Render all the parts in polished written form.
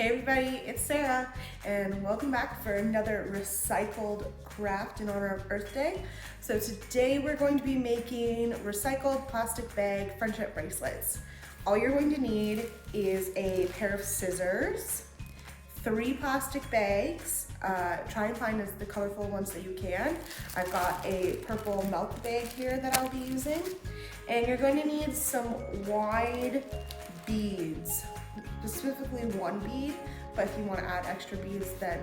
Hey everybody, it's Sarah, and welcome back for another recycled craft in honor of Earth Day. So today we're going to be making recycled plastic bag friendship bracelets. All you're going to need is a pair of scissors, 3 plastic bags. Try and find the colorful ones that you can. I've got a purple milk bag here that I'll be using. And you're going to need some wide beads. Specifically 1 bead, but if you want to add extra beads, then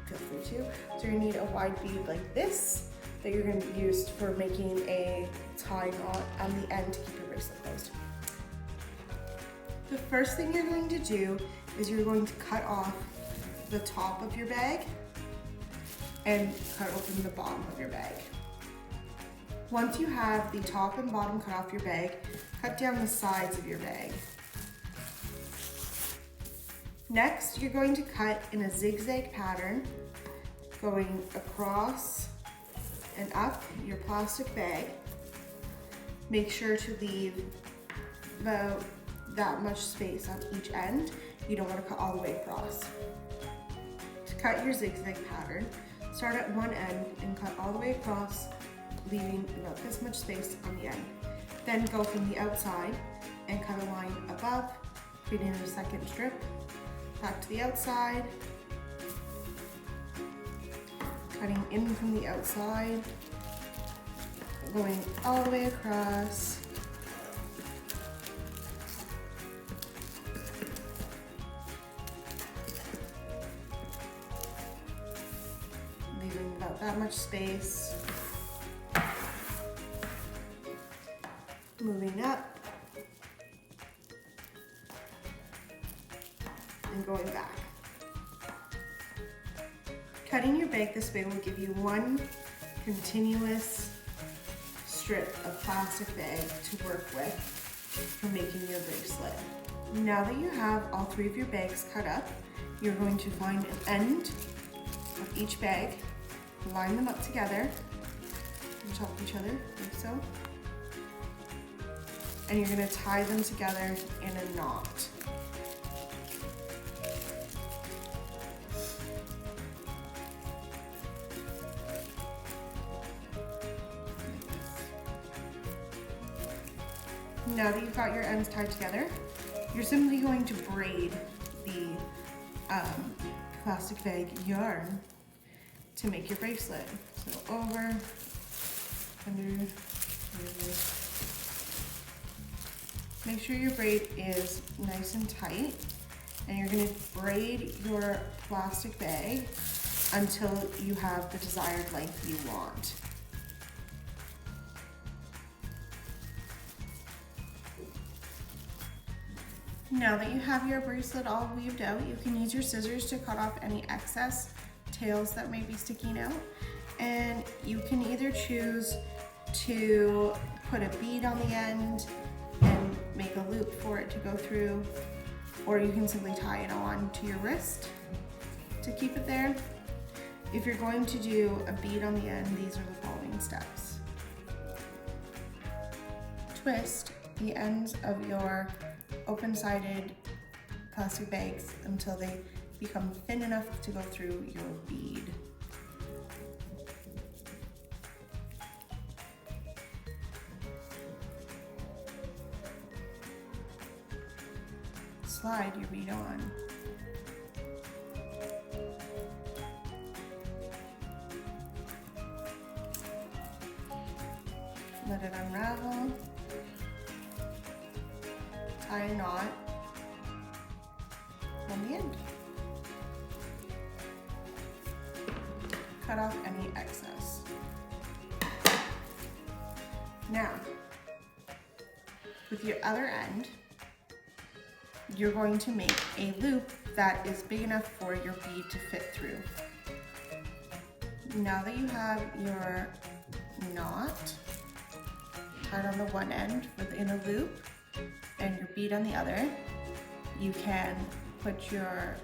feel free to. So you're gonna need a wide bead like this that you're going to use for making a tie knot on the end to keep your bracelet closed. The first thing you're going to do is you're going to cut off the top of your bag and cut open the bottom of your bag. Once you have the top and bottom cut off your bag, cut down the sides of your bag. Next, you're going to cut in a zigzag pattern, going across and up your plastic bag. Make sure to leave about that much space on each end. You don't want to cut all the way across. To cut your zigzag pattern, start at one end and cut all the way across, leaving about this much space on the end. Then go from the outside and cut a line above, creating a second strip. Back to the outside, cutting in from the outside, going all the way across, leaving about that much space, moving up, and going back. Cutting your bag this way will give you one continuous strip of plastic bag to work with for making your bracelet. Now that you have all 3 of your bags cut up, you're going to find an end of each bag, line them up together on top of each other, like so, and you're going to tie them together in a knot. Now that you've got your ends tied together, you're simply going to braid the plastic bag yarn to make your bracelet. So over, under, make sure your braid is nice and tight, and you're going to braid your plastic bag until you have the desired length you want. Now that you have your bracelet all weaved out, you can use your scissors to cut off any excess tails that may be sticking out. And you can either choose to put a bead on the end and make a loop for it to go through, or you can simply tie it on to your wrist to keep it there. If you're going to do a bead on the end, these are the following steps. Twist the ends of your open-sided plastic bags until they become thin enough to go through your bead. Slide your bead on. Let it unravel. Tie a knot on the end. Cut off any excess. Now, with your other end, you're going to make a loop that is big enough for your bead to fit through. Now that you have your knot tied on the one end within a loop, and your bead on the other, you can put your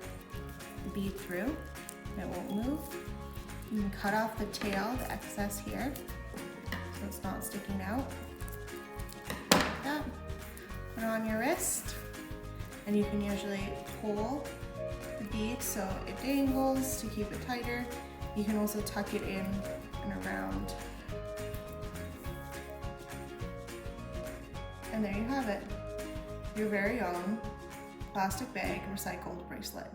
bead through and it won't move. You can cut off the tail, the excess here, so it's not sticking out. Like that. Put it on your wrist, and you can usually pull the bead so it dangles to keep it tighter. You can also tuck it in and around. And there you have it, your very own plastic bag recycled bracelet.